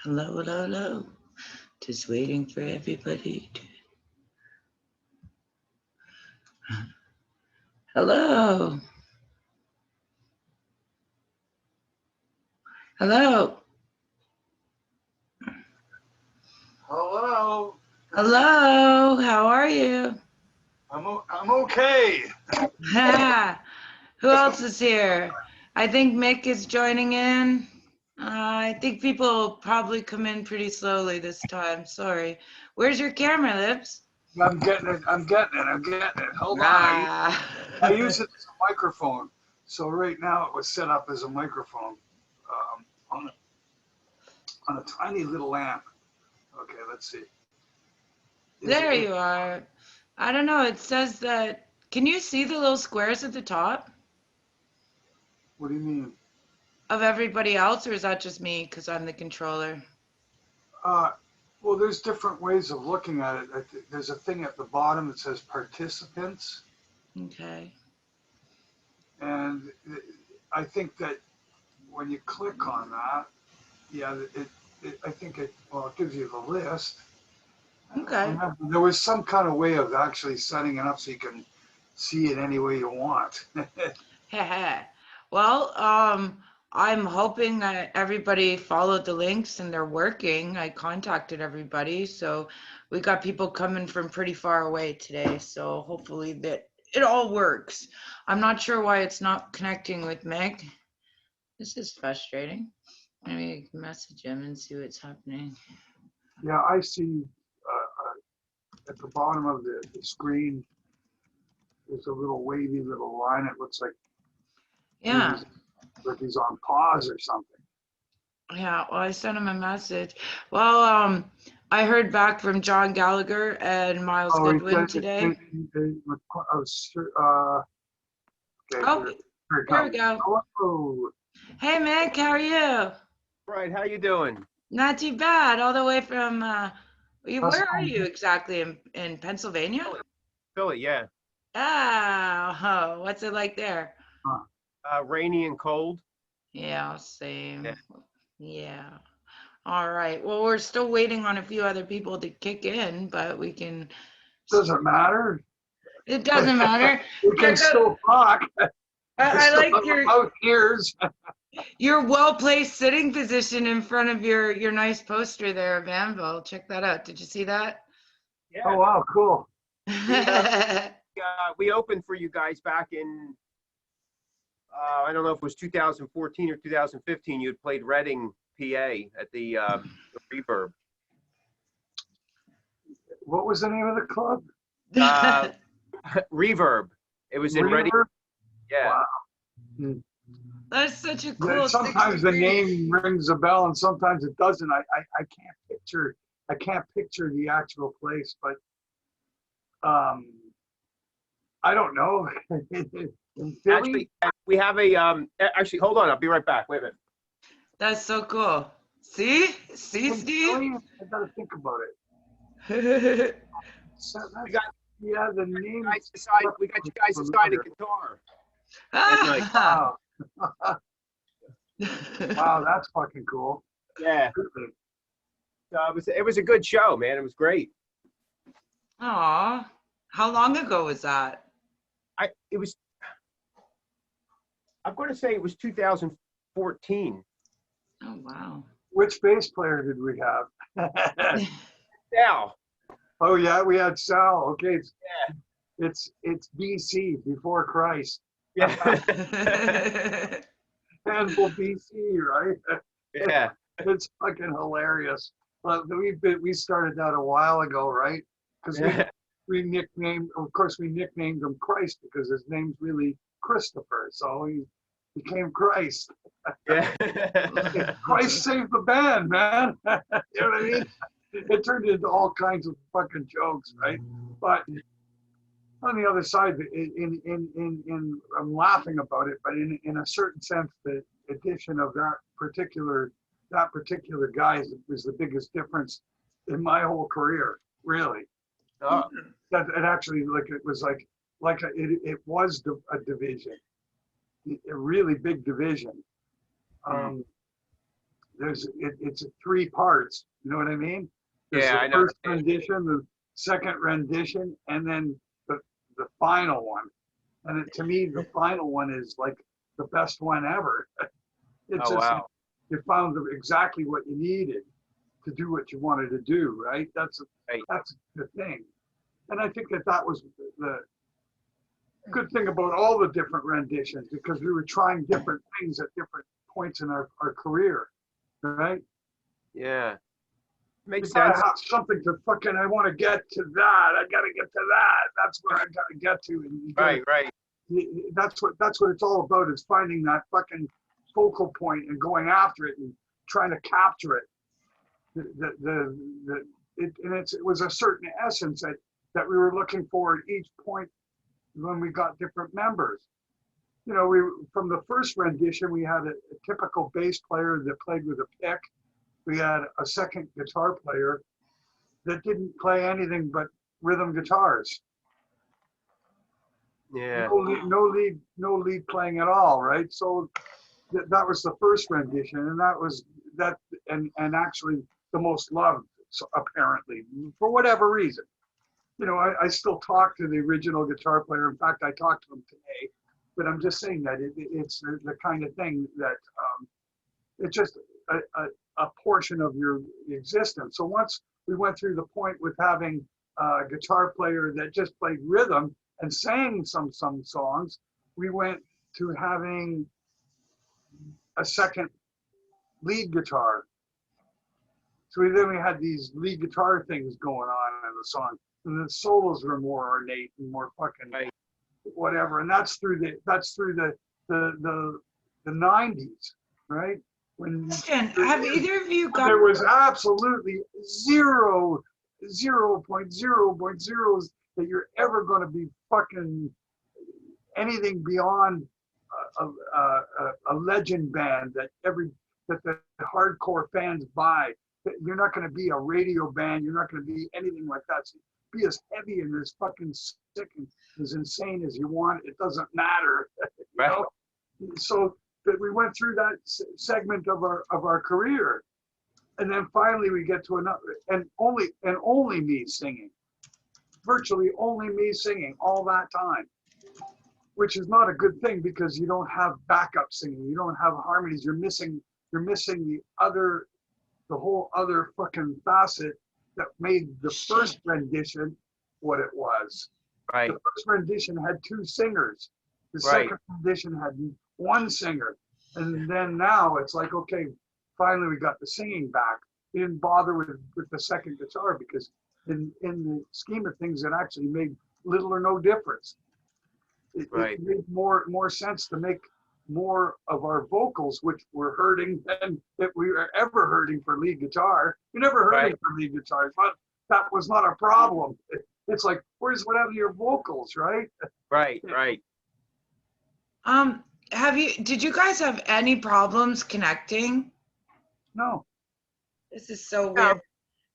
Hello, hello, hello. Just waiting for everybody to. Hello, hello, Hello. hello. How are you? I'm okay. Ha! Who else is here? I think Mick is joining in. I think people will probably come in pretty slowly this time. Sorry. Where's your camera, Lips? I'm getting it. I'm getting it. I'm getting it. Hold on. Ah. I use it as a microphone. So right now it was set up as a microphone on a tiny little lamp. Okay, let's see. There you are. I don't know. It says that. Can you see the little squares at the top What do you mean? of everybody else, or is that just me because I'm the controller? Uh, well, there's different ways of looking at it. There's a thing at the bottom that says participants, Okay. and I think that when you click on that, yeah, I think it gives you the list. I don't Okay. remember. There was some kind of way of actually setting it up so you can see it any way you want. Well, I'm hoping that everybody followed the links and they're working. I contacted everybody, so we got people coming from pretty far away today. So hopefully that it all works. I'm not sure why it's not connecting with Meg. This is frustrating. Maybe message him and see what's happening. Yeah, I see at the bottom of the screen, there's a little wavy little line. It looks Yeah. like he's on pause or something. Yeah, well, I sent him a message. Well, I heard back from John Gallagher and Miles Oh, he Goodwin said, today. okay, Oh, here it there we comes. go. Hello. Hey, Mick, how are you? Right, how you doing? Not too bad. All the way from How's it where are going? you exactly in Pennsylvania? Philly, Philly, yeah. Ah, oh, what's it like there? Huh. Rainy and cold. Yeah, Yeah. same. Yeah. All right. Well, we're still waiting on a few other people to kick in, but we can. Doesn't matter. It doesn't matter. We can Check out. still talk. I I still like have both ears. your well-placed sitting position in front of your nice poster there of Anvil. Check that out. Did you see that? Oh, Yeah, no, wow, cool. we opened for you guys back in, I don't know if it was 2014 or 2015. You had played Reading, PA at the Reverb. What was the name of the club? Uh, Reverb. It was in Reading. Reverb? Yeah. Wow. Hmm. That's such a Yeah, cool sometimes the 60 feet. name rings a bell and sometimes it doesn't. I can't picture the actual place, but I don't know. In Philly? Actually, we have actually, hold on. I'll be right back. Wait a minute. That's so cool. See? See, In Steve? Philly? I gotta think about it. So We got yeah, the name. we got you guys assigned a guitar that night. Ah. Wow. Wow, that's fucking cool. Yeah. It was a good show, man. It was great. Aw. How long ago was that? It was. I'm going to say it was 2014. Oh, wow. Which bass player did we have? Now, Oh yeah, we had Sal. Okay, yeah, it's BC, before Christ. yeah, Handle BC, right? yeah, It's fucking hilarious. We started that a while ago, right? Because we nicknamed, of course, we nicknamed him Christ because his name's really Christopher, so he became Christ. yeah. Christ saved the band, man. You know what I mean? It turned into all kinds of fucking jokes, right? But on the other side, I'm laughing about it, but in a certain sense, the addition of that particular guy was the biggest difference in my whole career, really. Oh, That it actually it was it was a division, a really big division. Hmm. it's 3 parts. You know what I mean? There's Yeah, the I know. first rendition, the second rendition, and then the final one. And to me, the final one is like the best one ever. It's Oh, just wow. you found exactly what you needed to do what you wanted to do, right? That's Right. the thing. And I think that was the good thing about all the different renditions, because we were trying different things at different points in our career, right? Yeah. Makes You gotta sense. have something to fucking, I want to get to that. I gotta get to that. That's where I gotta get to. And you gotta, Right. that's what it's all about, is finding that fucking focal point and going after it and trying to capture it. It was a certain essence that we were looking for at each point when we got different members. You know, from the first rendition, we had a typical bass player that played with a pick. We had a second guitar player that didn't play anything but rhythm guitars. Yeah. No lead playing at all, right? So that was the first rendition, and that was that, and actually the most loved, apparently, for whatever reason. You know, I still talk to the original guitar player. In fact, I talked to him today. But I'm just saying that it's the kind of thing that it's just a portion of your existence. So once we went through the point with having a guitar player that just played rhythm and sang some songs, we went to having a second lead guitar. So then we had these lead guitar things going on in the song, and the solos were more ornate and more fucking Right. whatever. And that's through the 90s, right? When Question, have either of you got, there was absolutely 0.0.0s that you're ever going to be fucking anything beyond a legend band that the hardcore fans buy. You're not going to be a radio band. You're not going to be anything like that. So be as heavy and as fucking sick and as insane as you want. It doesn't matter. You know? So that we went through that segment of our career, and then finally we get to another, and only me singing, virtually only me singing all that time, which is not a good thing because you don't have backup singing, you don't have harmonies, you're missing the whole other fucking facet that made the first rendition what it was. Right. The first rendition had 2 singers. The Right. second rendition had 1 singer. And then now it's like, okay, finally we got the singing back. We didn't bother with the second guitar because in the scheme of things, it actually made little or no difference. It made more sense to make more of our vocals, which were hurting, than that we were ever hurting for lead guitar. We never hurting for lead guitars, but that was not a problem. It's like, what happened to your vocals, right? Right. did you guys have any problems connecting? No. This is so No. weird.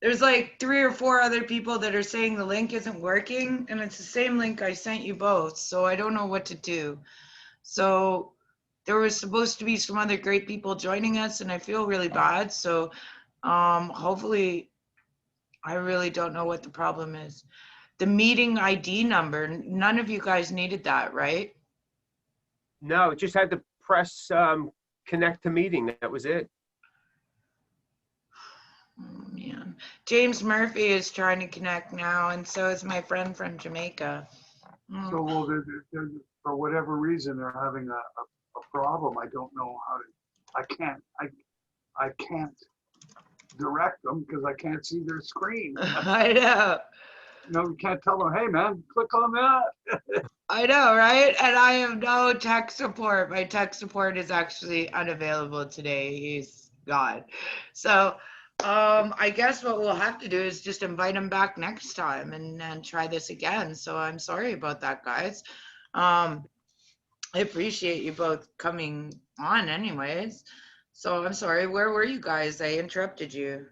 There's like 3 or 4 other people that are saying the link isn't working, and it's the same link I sent you both, so I don't know what to do. So there was supposed to be some other great people joining us, and I feel really bad. So hopefully, I really don't know what the problem is. The meeting ID number, none of you guys needed that, right? No, it just had to press connect to meeting. That was it. Oh, man. James Murphy is trying to connect now, and so is my friend from Jamaica. So well, they're, for whatever reason, they're having a problem. I don't know how to. I can't direct them because I can't see their screen. I know. You can't tell them, hey man, click on that. I know, right? And I have no tech support. My tech support is actually unavailable today. He's gone. So I guess what we'll have to do is just invite him back next time and try this again. So I'm sorry about that, guys. I appreciate you both coming on anyways. So I'm sorry. Where were you guys? I interrupted you.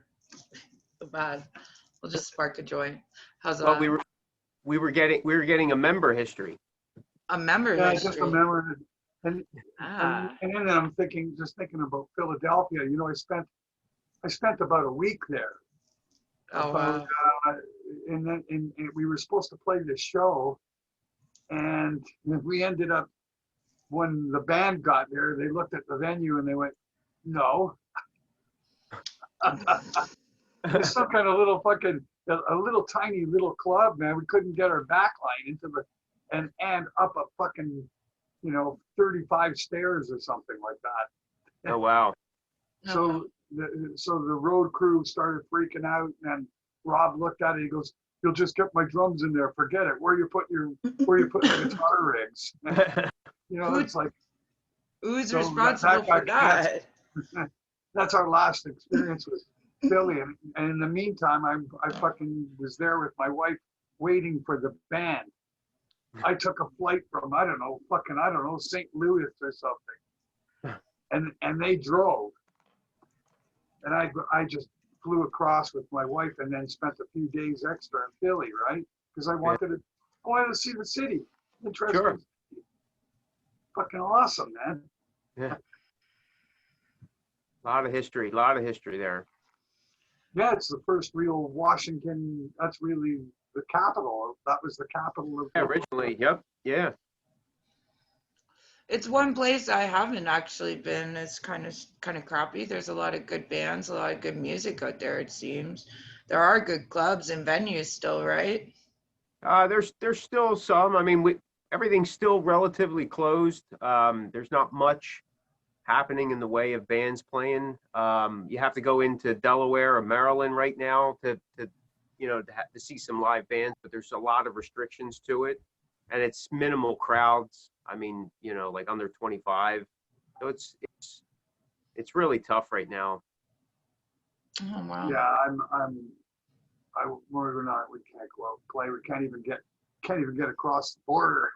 So bad. We'll just spark a joint. How's that? Well, we were getting a member history. A member Yeah, I history. just remember. And Ah. then I'm thinking about Philadelphia. I spent I spent about a week there. Oh, About, wow. and then and we were supposed to play the show, and we ended up, when the band got there, they looked at the venue and they went, no. It's some kind of little fucking, a little tiny little club, man. We couldn't get our back line into the, and up a fucking, 35 stairs or something like that. Oh, wow. So so the road crew started freaking out, and Rob looked at it. He goes, "You'll just get my drums in there. Forget it. Where you put your guitar rigs?" It's like, Who's so responsible for that? that's our last experience with Philly. And in the meantime, I fucking was there with my wife waiting for the band. I took a flight from, I don't know, St. Louis or something. And they drove. And I just flew across with my wife and then spent a few days extra in Philly, right? Because I wanted to see the city. Interesting. Sure. Fucking awesome, man. Yeah. A lot of history there. Yeah, it's the first real Washington. That's really the capital. That was the capital of. Yeah, originally, yep, yeah. It's one place I haven't actually been. It's kind of crappy. There's a lot of good bands, a lot of good music out there, it seems. There are good clubs and venues still, right? There's still some. I mean, everything's still relatively closed. There's not much happening in the way of bands playing. You have to go into Delaware or Maryland right now to see some live bands, but there's a lot of restrictions to it, and it's minimal crowds. I mean, like under 25. So it's really tough right now. Oh, wow. Yeah, we're not. We can't go out and play. We can't even get across the border.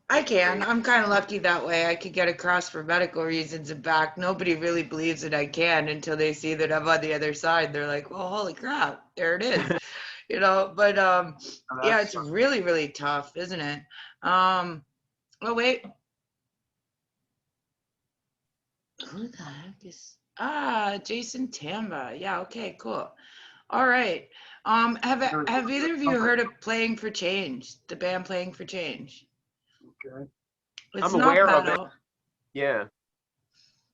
I can. I'm kind of lucky that way. I could get across for medical reasons and back. Nobody really believes that I can until they see that I'm on the other side. They're like, well, holy crap, there it is. But yeah, it's really, really tough, isn't it? Oh, wait. Who the heck is, Jason Tamba. Yeah, okay, cool. All right. Have either of you heard of Playing for Change, the band Playing for Change? Okay. It's I'm not aware of metal. it. Yeah.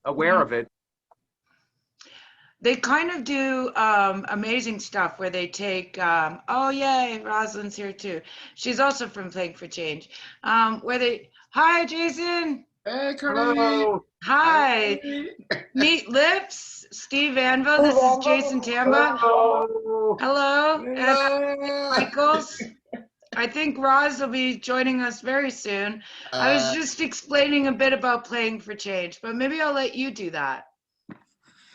Aware of it. They kind of do amazing stuff where they take, oh yay, Rosalind's here too. She's also from Playing for Change. Hi Jason. Hey, Curly. Hello. Hi. Meet Lips, Steve Anvil. This is Jason Tamba. Hello. Hello. And Michaels. I think Roz will be joining us very soon. I was just explaining a bit about Playing for Change, but maybe I'll let you do that.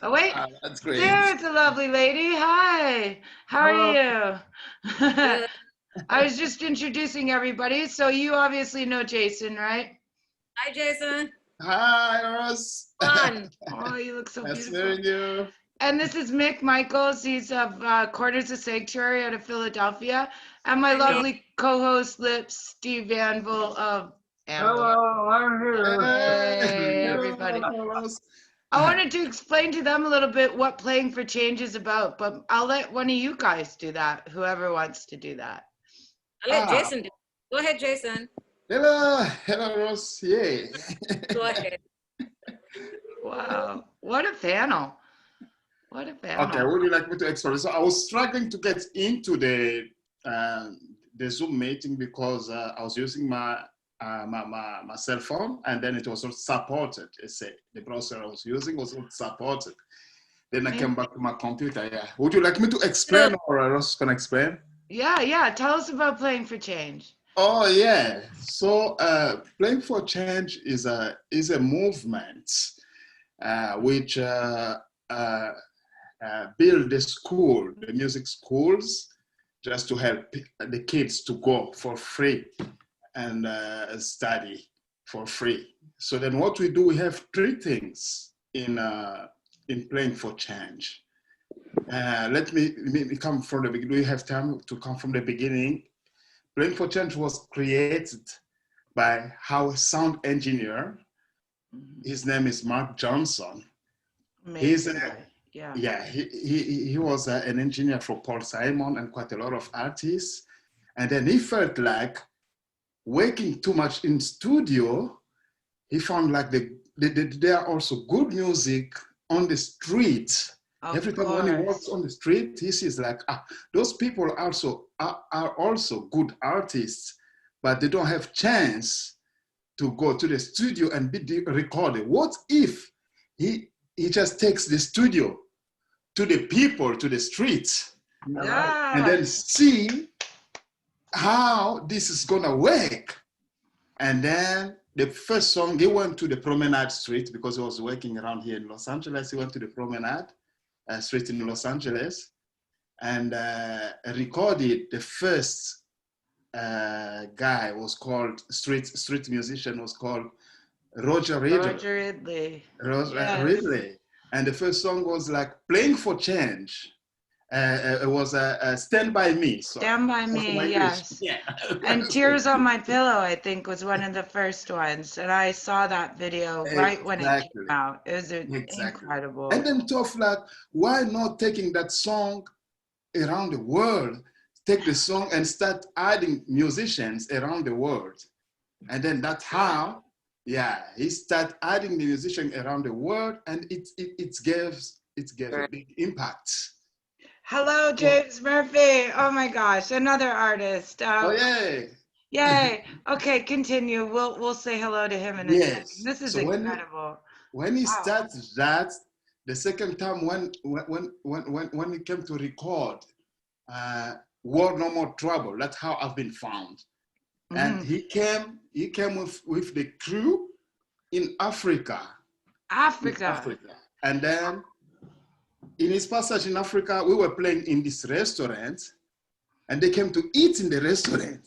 Oh, wait. That's great. There's a lovely lady. Hi. How are you? I was just introducing everybody. So you obviously know Jason, right? Hi, Jason. Hi, Ross. Fun. Oh, you look so Nice beautiful. meeting you. And this is Mick Michaels. He's of Corners of Sanctuary out of Philadelphia. And my lovely co-host, Lips, Steve Anvil of Anvil. Hello, I'm here. Hey, everybody. I wanted to explain to them a little bit what Playing for Change is about, but I'll let one of you guys do that, whoever wants to do that. I'll let Jason do it. Go ahead, Jason. Hello, Ross. Yay. Go ahead. Wow, what a panel. What a panel. Okay, would you like me to explain? So I was struggling to get into the Zoom meeting because I was using my cell phone, and then it was not supported. The browser I was using was not supported. Then I came back to my computer. Yeah. Would you like me to explain, or Ross can explain? Yeah. Tell us about Playing for Change. Oh yeah. So Playing for Change is a movement which build the music schools, just to help the kids to go for free and study for free. So then what we do, we have three things in Playing for Change. Let me come from the beginning. Do you have time to come from the beginning? Playing for Change was created by our sound engineer. His name is Mark Johnson. He's Amazing guy. Yeah. yeah, he was an engineer for Paul Simon and quite a lot of artists. And then he felt like working too much in studio. He found like there are also good music on the street. Of Every time when he course. walks on the street, he sees like, those people also are also good artists, but they don't have chance to go to the studio and be recorded. What if he just takes the studio to the people, to the streets, Yeah. and then see how this is gonna work? And then the first song, he went to the Promenade Street because he was working around here in Los Angeles. He went to the Promenade Street in Los Angeles and recorded the first guy was called street musician was called Roger Ridley. Roger Ridley. Roger Yes. Ridley. And the first song was like Playing for Change. It was Stand By Me. So Stand By Me, yes. Yeah. And Tears on My Pillow, I think, was one of the first ones. And I saw that video right when it Exactly. came out. It was Exactly. incredible. And then tough like, why not taking that song around the world? Take the song and start adding musicians around the world. And then that's how, he start adding the musician around the world, and it gives a big impact. Hello, James Murphy. Oh my gosh, another artist. Oh yay! Yay. Okay, continue. We'll say hello to him in a Yes. second. This is So incredible. When he Wow. starts that, the second time when he came to record World No More Trouble, that's how I've been found. And he came with the crew in Africa. Africa. And then in his passage in Africa, we were playing in this restaurant, and they came to eat in the restaurant.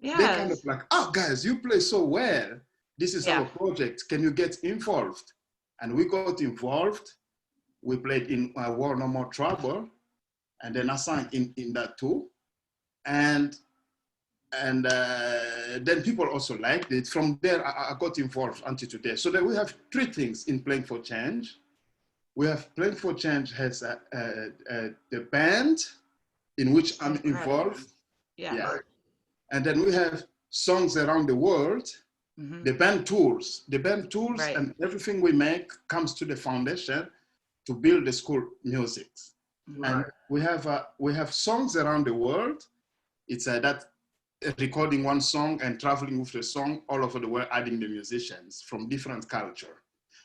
They kind of Yes. like, oh guys, you play so well. This is Yeah. our project. Can you get involved? And we got involved. We played in War No More Trouble, and then I sang in that too. And then people also liked it. From there, I got involved until today. So then we have three things in Playing for Change. We have Playing for Change has the band in which I'm Incredible. involved. Yeah. And then we have Songs Around the World. Mhm. The band tours. The band tours Right. and everything we make comes to the foundation to build the school music. And we have Songs Around the World. It's that recording one song and traveling with the song all over the world, adding the musicians from different culture.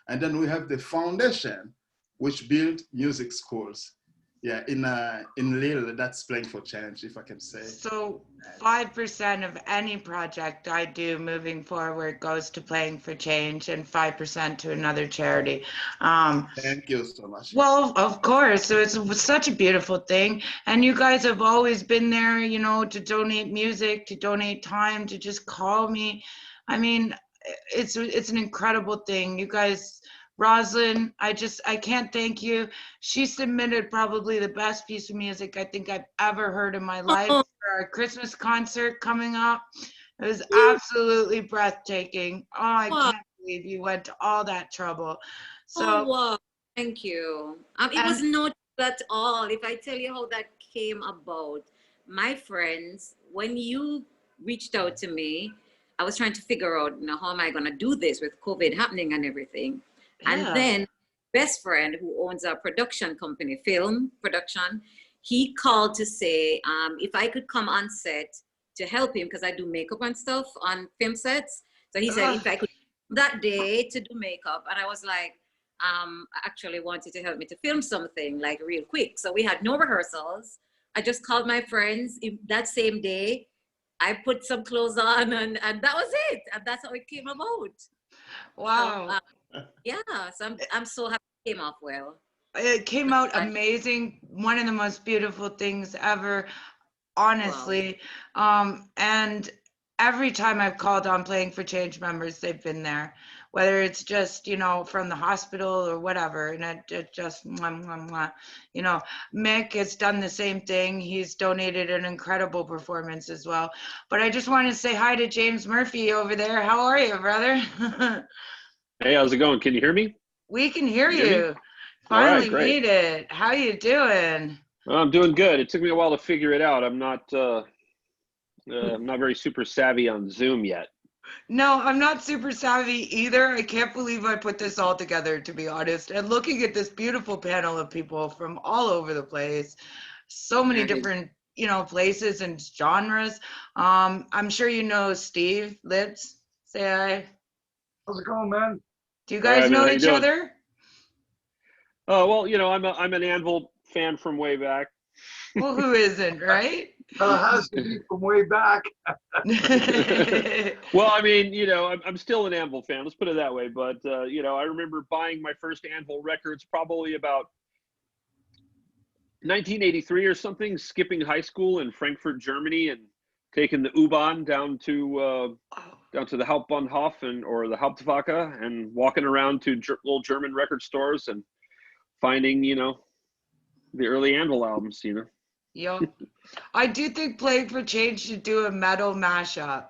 And then we have the foundation, which build music schools. Yeah, in Lille, that's Playing for Change, if I can say. So 5% of any project I do moving forward goes to Playing for Change and 5% to another charity. Thank you so much. Well, of course. So it's such a beautiful thing. And you guys have always been there, you know, to donate music, to donate time, to just call me. I mean, it's an incredible thing. You guys, Roslyn, I can't thank you. She submitted probably the best piece of music I think I've ever heard in my life for our Christmas concert coming up. It was absolutely breathtaking. Oh, I Wow. can't believe you went to all that trouble. So Oh, wow. Thank you. It was not at all. If I tell you how that came about, my friends, when you reached out to me, I was trying to figure out, you know, how am I going to do this with COVID happening and everything. Yeah. And then best friend who owns a production company, film production, he called to say if I could come on set to help him because I do makeup and stuff on film sets. So he said if I could that day to do makeup, and I was like, I actually wanted to help me to film something like real quick. So we had no rehearsals. I just called my friends that same day. I put some clothes on and that was it. And that's how it came about. wow. So, so I'm so happy it came off well. It came out amazing. One of the most beautiful things ever, honestly. And every time I've called on Playing for Change members, they've been there, whether it's just, you know, from the hospital or whatever. And it just, mwah, mwah, mwah. You know, Mick has done the same thing. He's donated an incredible performance as well. But I just want to say hi to James Murphy over there. How are you, brother? Hey, how's it going? Can you hear me? We can hear Can you hear you. All right, Finally great. made it. How you doing? Well, I'm doing good. It took me a while to figure it out. I'm not very super savvy on Zoom yet. No, I'm not super savvy either. I can't believe I put this all together, to be honest. And looking at this beautiful panel of people from all over the place, so many different, places and genres. I'm sure you know Steve Litz. Say hi. How's it going, man? Do you All right, guys man. know How you each doing? other? Oh, well, I'm an Anvil fan from way back. Well, who isn't, right? Has to be from way back. Well, I mean, I'm still an Anvil fan. Let's put it that way. But I remember buying my first Anvil records probably about 1983 or something, skipping high school in Frankfurt, Germany, and taking the U-Bahn down to the Hauptbahnhof or the Hauptwache, and walking around to little German record stores and finding, the early Anvil albums. Yo, I do think Playing for Change should do a metal mashup.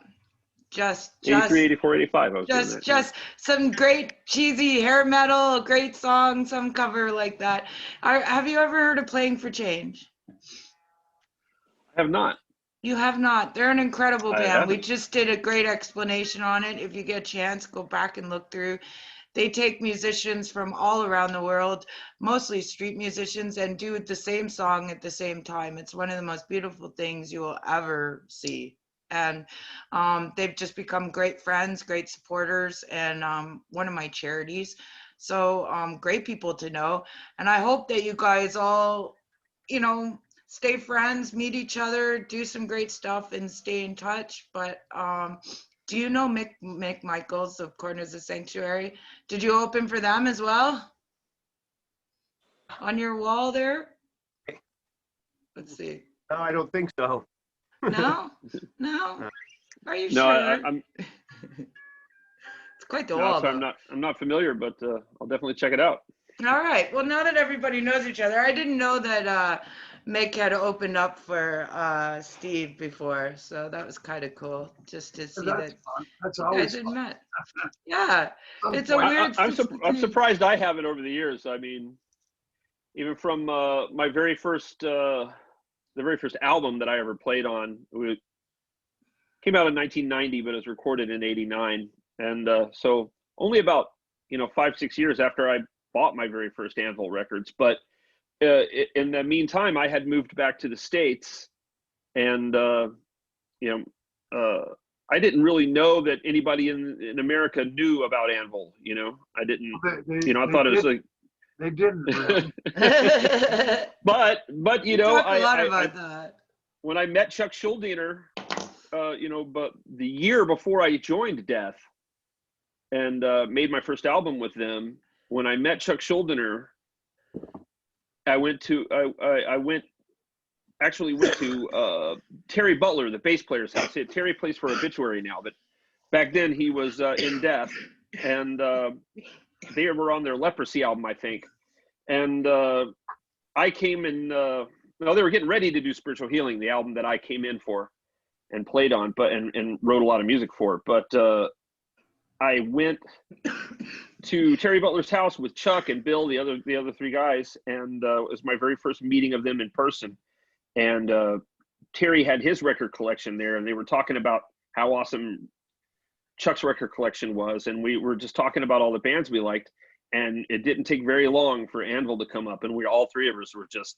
Just 83, 84, 85. I was doing that. Yeah. just some great cheesy hair metal, a great song, some cover like that. Have you ever heard of Playing for Change? I have not. You have not. They're an incredible I band. We haven't. just did a great explanation on it. If you get a chance, go back and look through. They take musicians from all around the world, mostly street musicians, and do the same song at the same time. It's one of the most beautiful things you will ever see. And they've just become great friends, great supporters, and one of my charities. So great people to know. And I hope that you guys all, stay friends, meet each other, do some great stuff, and stay in touch. But do you know Mick Michaels of Corners of Sanctuary? Did you open for them as well? On your wall there? Let's see. No, I don't think so. No? No? Are you No, sure? I'm It's quite the no, wall, so though. I'm not familiar, but I'll definitely check it out. All right. Well, now that everybody knows each other, I didn't know that Mick had opened up for Steve before, so that was kind of cool just to see That's that fun. That's you always guys had fun. met. Yeah, Some it's a point. weird. I'm surprised I haven't over the years. I mean, even from my very first the very first album that I ever played on, it came out in 1990, but it was recorded in '89, and so only about 5-6 years after I bought my very first Anvil records. But in the meantime, I had moved back to the States, and I didn't really know that anybody in America knew about Anvil. I didn't. I thought it was like. They didn't really. But We talk a lot about that. when I met Chuck Schuldiner, but the year before I joined Death and made my first album with them, when I met Chuck Schuldiner, I actually went to Terry Butler, the bass player's house. Terry plays for Obituary now, but back then he was in Death, and they were on their Leprosy album, I think. And I came in, they were getting ready to do Spiritual Healing, the album that I came in for and played on, and wrote a lot of music for. But I went to Terry Butler's house with Chuck and Bill, the other three guys, and it was my very first meeting of them in person. And Terry had his record collection there, and they were talking about how awesome Chuck's record collection was, and we were just talking about all the bands we liked. And it didn't take very long for Anvil to come up, and all three of us were just,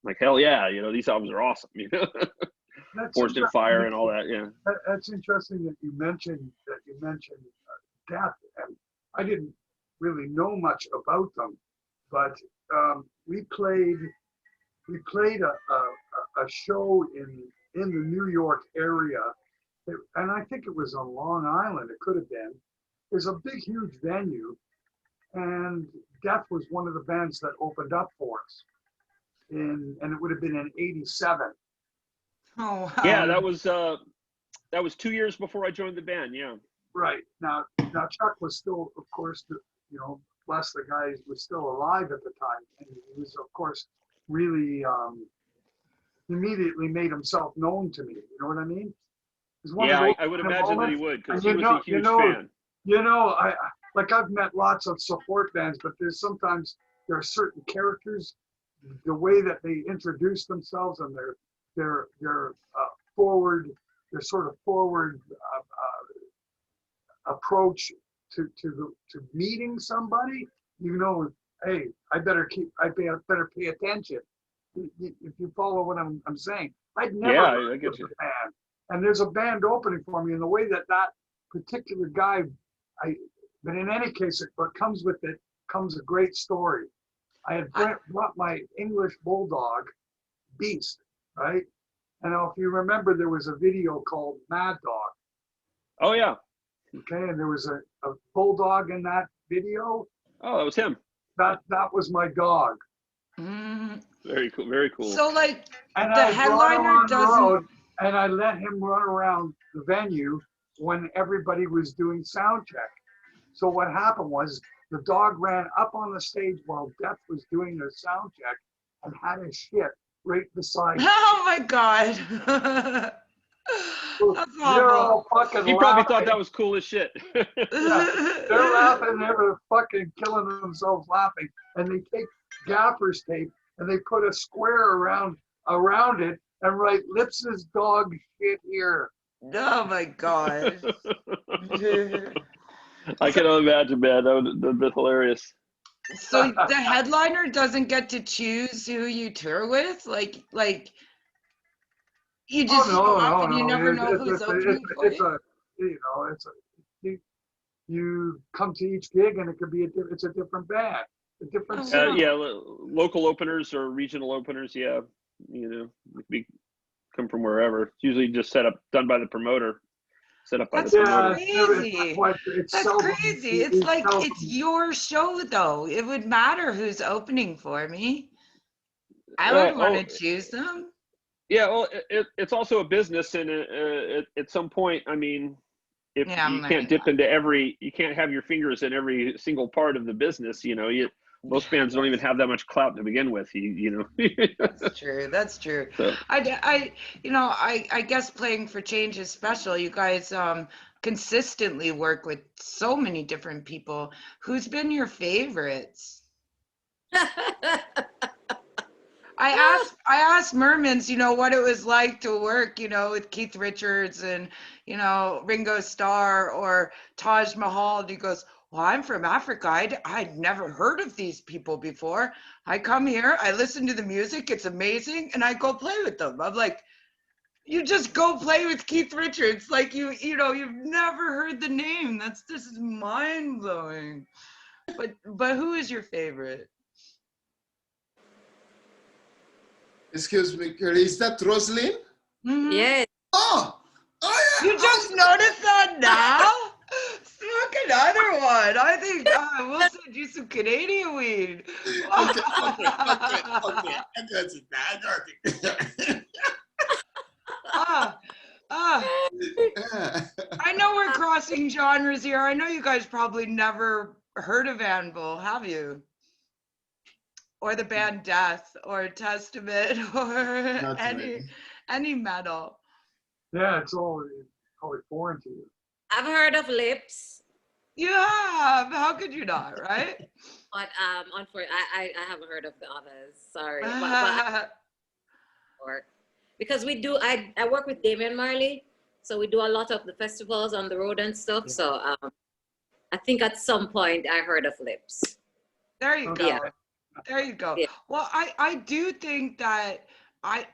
like, hell yeah, these albums are awesome, Forged in Fire and all that, yeah. That's interesting that you mentioned Death, and I didn't really know much about them, but we played a show in the New York area, and I think it was on Long Island. It could have been. There's a big, huge venue, and Death was one of the bands that opened up for us, and it would have been in '87. Oh, wow. Yeah, that was 2 years before I joined the band. Yeah. Right. Now Chuck was still, of course, bless the guy, was still alive at the time, and he was, of course, really immediately made himself known to me. You know what I mean? Yeah, I would imagine that he would, because he was a huge fan. I've met lots of support bands, but there's sometimes there are certain characters, the way that they introduce themselves and their forward, their sort of forward approach to meeting somebody, you know, hey, I better pay attention. If you follow what I'm saying, I'd never Yeah, heard I get of you. the band, and there's a band opening for me, and the way that particular guy, but in any case, what comes with it comes a great story. I had brought my English bulldog, Beast, right? And if you remember, there was a video called Mad Dog. Oh yeah. Okay, and there was a bulldog in that video. Oh, that was him. That was my dog. Mm. Very cool. Very cool. So like And the I brought him headliner on the doesn't. road, and I let him run around the venue when everybody was doing sound check. So what happened was the dog ran up on the stage while Death was doing their sound check and had his shit right beside him. Oh my God. That's They're awful. all fucking He probably laughing. thought that was cool as shit. They're laughing, they're fucking killing themselves laughing. And they take gaffer's tape and they put a square around it and write Lips's dog shit here. Oh my God. I can imagine, man. That would have been hilarious. So the headliner doesn't get to choose who you tour with? Like you just show up and you never know who's opening for you? You come to each gig and it could be it's a different band, a different Oh, sound. Yeah, local openers or regional openers. Yeah, you know, come from wherever. It's usually just done by the promoter. Set up by That's the promoter. crazy. It's That's seldom- crazy. It's like seldom- it's your show though. It would matter who's opening for me. I would want to choose them. Yeah, well, it's also a business, and at some point, I mean, if Yeah, I'm you not can't gonna- dip into you can't have your fingers in every single part of the business. You know, most bands don't even have that much clout to begin with. You know. That's true. That's true. So, I guess playing for change is special. You guys consistently work with so many different people. Who's been your favorites? I asked Mermans, what it was like to work, with Keith Richards and, Ringo Starr or Taj Mahal. And he goes, well, I'm from Africa. I'd never heard of these people before. I come here, I listen to the music, it's amazing, and I go play with them. I'm like, you just go play with Keith Richards, like you've never heard the name. This is mind blowing. But who is your favorite? Excuse me, is that Rosalind? Mhm. Yes. Oh yeah. You just noticed that now? Smoke another one. I think we'll send you some Canadian weed. Okay. I got it. I know we're crossing genres here. I know you guys probably never heard of Anvil, have you? Or the band Death, or Testament, or Not really. any metal. Yeah, it's all probably foreign to you. I've heard of Lips, You have. How could you not, right? but unfortunately, I haven't heard of the others. Sorry. But because I work with Damian Marley, so we do a lot of the festivals on the road and stuff. So I think at some point I heard of Lips. There you go. Yeah. There you go. Yeah. Well, I do think that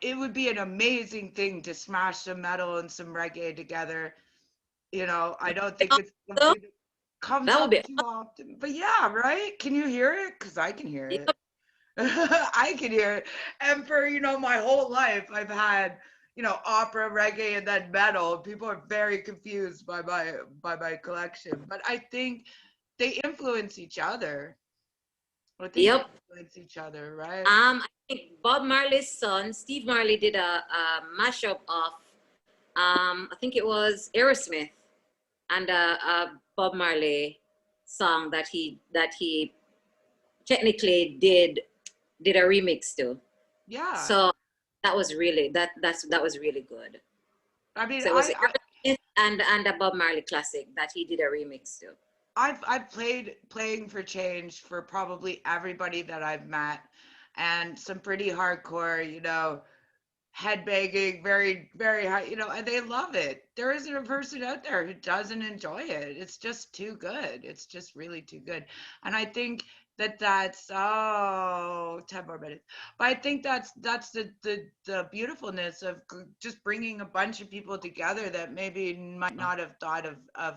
it would be an amazing thing to smash some metal and some reggae together. I don't think it's something that comes That would up be too often. But yeah, right? Can you hear it? Because I can hear it. Yep. I can hear it. And for, my whole life, I've had, opera, reggae, and then metal. People are very confused by my collection. But I think they influence each other. I think Yep. they influence each other, right? I think Bob Marley's son, Steve Marley, did a mashup of, I think it was Aerosmith, and a Bob Marley song that he technically did a remix to. Yeah. So that was really that was really good. I mean, So it was Aerosmith and a Bob Marley classic that he did a remix to. I've playing for change for probably everybody that I've met, and some pretty hardcore, headbanging, very, very high, and they love it. There isn't a person out there who doesn't enjoy it. It's just too good. It's just really too good. And I think that's 10 more minutes. But I think that's the beautifulness of just bringing a bunch of people together that maybe might not have thought of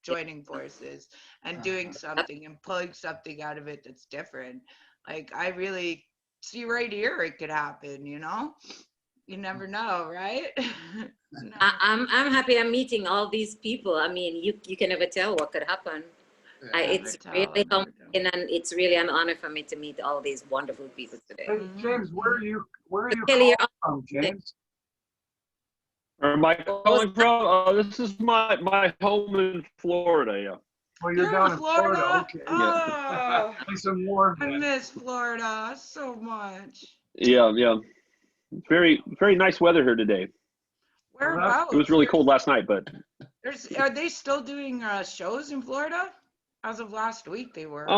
joining forces and doing something and pulling something out of it that's different. Like I really see right here it could happen, You never know, right? No. I'm happy I'm meeting all these people. I mean, you can never tell what could happen. It's really Never tell. humbling, and it's really an honor for me to meet all these wonderful people today. Hey, James, where are you Kelly, calling from, James? Where am I calling from? This is my home in Florida. Yeah. Well, you're You're down in in Florida? Florida. Okay. Oh, Nice and warm. I man. miss Florida so much. Yeah, yeah. Very, very nice weather here today. Whereabouts? It was really cold last night, but Are they still doing shows in Florida? As of last week, they were.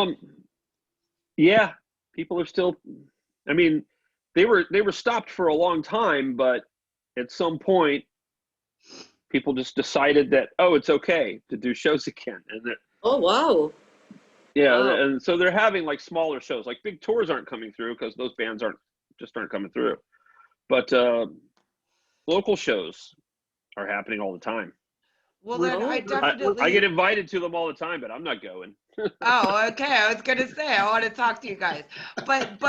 yeah, people are still. I mean, they were stopped for a long time, but at some point, people just decided that it's okay to do shows again, and that Oh, wow. yeah, Wow. and so they're having like smaller shows, like big tours aren't coming through because those bands aren't coming through, but local shows are happening all the time. Well, then I I- definitely. I get invited to them all the time, but I'm not going. Oh, okay. I was gonna say I want to talk to you guys, but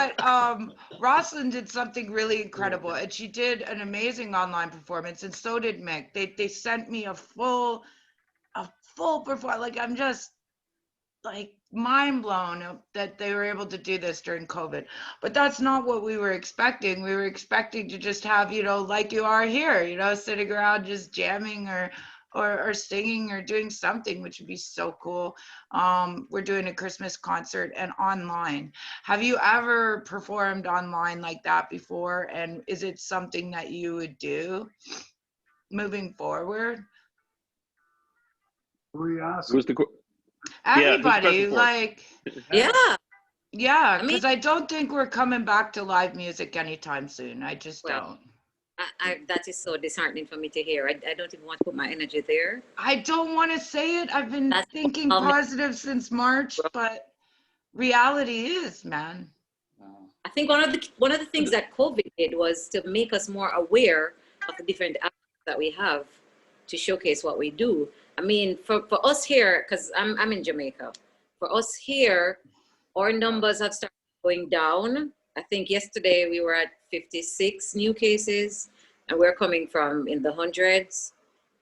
Rosalind did something really incredible, and she did an amazing online performance, and so did Mick. They sent me a full performance. Like I'm just like mind blown that they were able to do this during COVID. But that's not what we were expecting. We were expecting to just have, like you are here, sitting around just jamming or singing or doing something, which would be so cool. We're doing a Christmas concert and online. Have you ever performed online like that before? And is it something that you would do moving forward? We asked. Who's the Everybody, for? like, Yeah. yeah, I mean- because I don't think we're coming back to live music anytime soon. I just Well, don't. That is so disheartening for me to hear. I don't even want to put my energy there. I don't want to say it. I've been That's thinking positive since March, but reality is, man. I think one of the things that COVID did was to make us more aware of the different aspects that we have to showcase what we do. I mean, for us here, because I'm in Jamaica, for us here, our numbers have started going down. I think yesterday we were at 56 new cases, and we're coming from in the hundreds.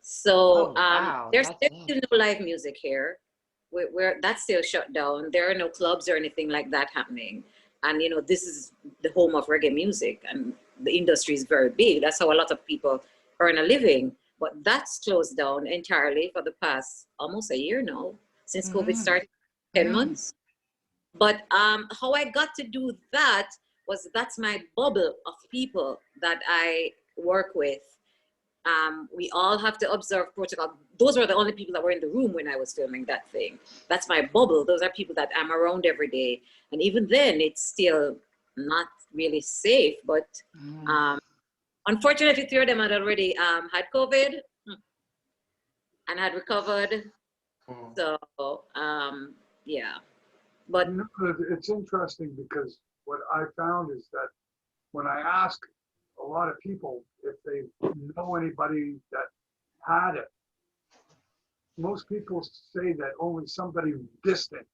So wow, there's that's still no live music here. That's still shut down. There are no clubs or anything like that happening. And this is the home of reggae music, and the industry is very big. That's how a lot of people earn a living. But that's closed down entirely for the past almost a year now, since COVID started, 10 months. But how I got to do that was that's my bubble of people that I work with. We all have to observe protocol. Those were the only people that were in the room when I was filming that thing. That's my bubble. Those are people that I'm around every day. And even then, it's still not really safe. But unfortunately, 3 of them had already had COVID and had recovered. So, yeah. But It's interesting because what I found is that when I ask a lot of people if they know anybody that had it, most people say that only somebody distant,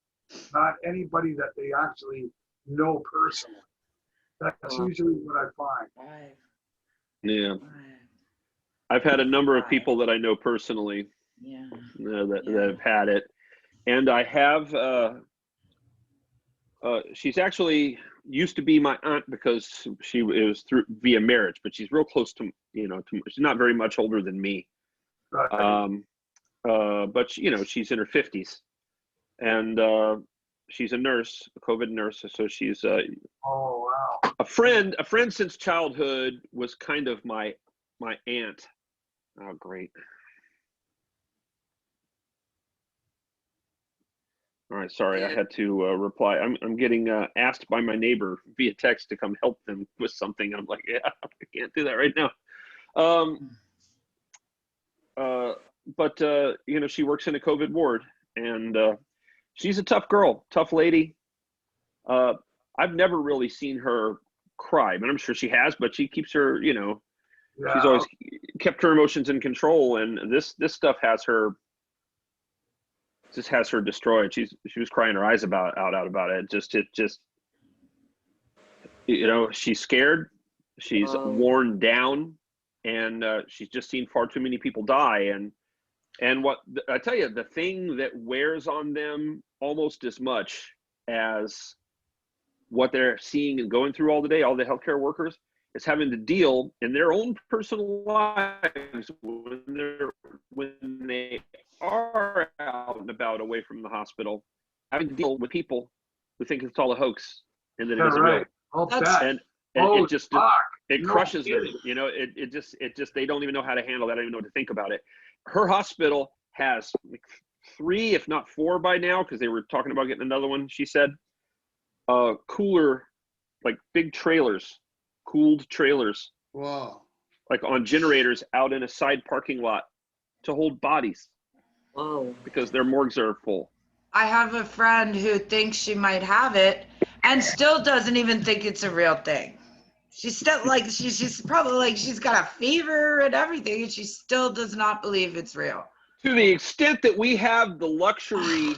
not anybody that they actually know personally. That's usually what I find. Yeah, I've had a number of people that I know personally that have had it, and I have. She's actually used to be my aunt because it was via marriage, but she's real close to she's not very much older than me. Right. But she's in her 50s, and she's a nurse, a COVID nurse. So she's Oh wow. a friend since childhood. Was kind of my aunt. Oh, great. All right, sorry, I Yeah. had to reply. I'm getting asked by my neighbor via text to come help them with something. I'm like, yeah, I can't do that right now. But she works in a COVID ward, and she's a tough girl, tough lady. I've never really seen her cry, but I'm sure she has. But she keeps her, she's always kept her emotions in control, and this stuff has her. Just has her destroyed. She was crying her eyes out about it. She's scared, she's worn down, and she's just seen far too many people die. And what I tell you, the thing that wears on them almost as much as what they're seeing and going through all the day, all the healthcare workers, is having to deal in their own personal lives when they are out and about away from the hospital, having to deal with people who think it's all a hoax and that it isn't real. I'll That's- bet. And Oh, it just fuck. it No crushes them. kidding. It just they don't even know how to handle that. I don't even know what to think about it. Her hospital has like 3, if not 4 by now, because they were talking about getting another one. She said, cooler, like big trailers, cooled trailers, Wow. like on generators out in a side parking lot to hold bodies Wow. because their morgues are full. I have a friend who thinks she might have it and still doesn't even think it's a real thing. She's still like, she's probably like, she's got a fever and everything, and she still does not believe it's real. To the extent that we have the luxury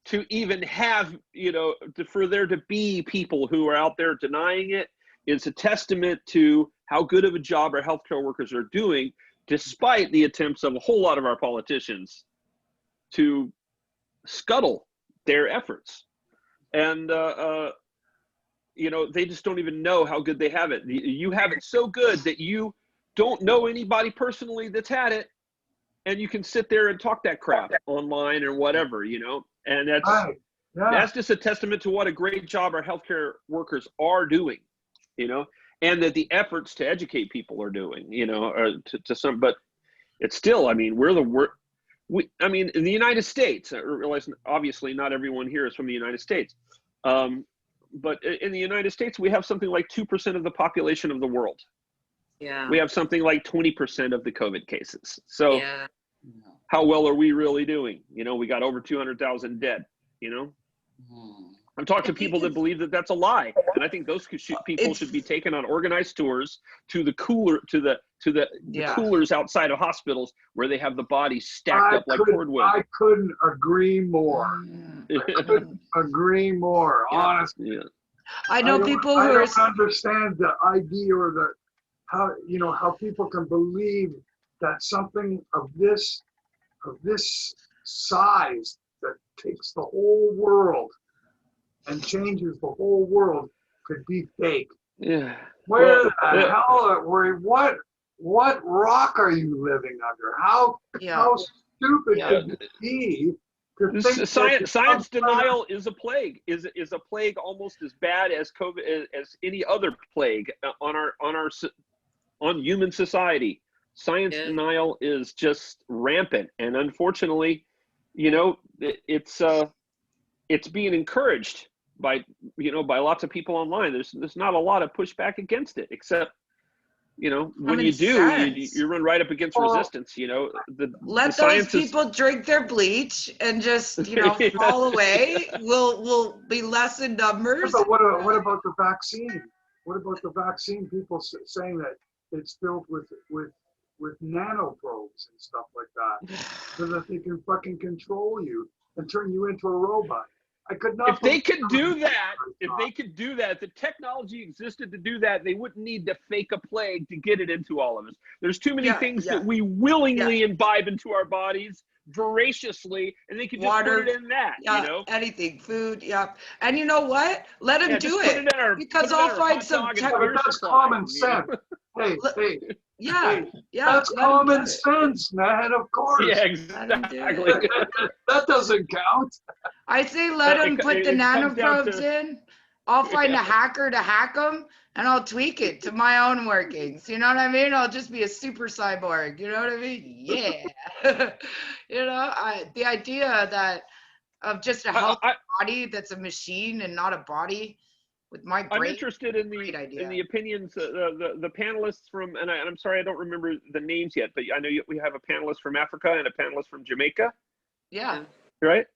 to even have, for there to be people who are out there denying it, is a testament to how good of a job our healthcare workers are doing, despite the attempts of a whole lot of our politicians to scuttle their efforts. And, they just don't even know how good they have it. You have it so good that you don't know anybody personally that's had it, and you can sit there and talk that crap online or whatever, and Right. Yeah. that's just a testament to what a great job our healthcare workers are doing, and that the efforts to educate people are doing, to some, but it's still, I mean, in the United States, I realize obviously not everyone here is from the United States. But in the United States, we have something like 2% of the population of the world. Yeah. We have something like 20% of the COVID cases. So Yeah. how well are we really doing? We got over 200,000 dead, I've talked to people that believe that that's a lie. And I think those people should be taken on organized tours to the Yeah. coolers outside of hospitals where they have the bodies stacked up like cordwood. I couldn't agree more. Agree more, Yeah. honestly. Yeah. I know people who I are, don't understand the idea or how people can believe that something of this size that takes the whole world and changes the whole world could be fake. Yeah. Where the hell what rock are you living under? How stupid Yeah. could you be to think Science that denial is a plague. Is a plague almost as bad as COVID, as any other plague on human society. Science denial is just rampant, and unfortunately, it's being encouraged by lots of people online. There's not a lot of pushback against it, except when you do, you run right up against resistance. let those people drink their bleach and just fall away. We'll be less in numbers. But what about the vaccine? What about the vaccine? People saying that it's filled with nanoprobes and stuff like that, so that they can fucking control you and turn you into a robot. I could not. If they could do that, the technology existed to do that, they wouldn't need to fake a plague to get it into all of us. There's too many things that we willingly imbibe into our bodies voraciously, and they could just Water, put it in that, anything, food, and you know what? Let them do just put it, in our- because put it in I'll our find hot some dog and tech. beer But that's supply, common sense. Hey, that's let 'em common do it. sense, man. Of course. Yeah, Let 'em do exactly. That doesn't count. I say let them put the it comes down nanoprobes to- in. I'll find a hacker to hack them, and I'll tweak it to my own workings. You know what I mean? I'll just be a super cyborg. You know what I mean? Yeah. The idea that of just a I, healthy I, body that's a machine and not a body with my I'm brain. interested in Great idea. the opinions, the panelists from, and I'm sorry I don't remember the names yet, but I know we have a panelist from Africa and a panelist from Jamaica, Yeah. right?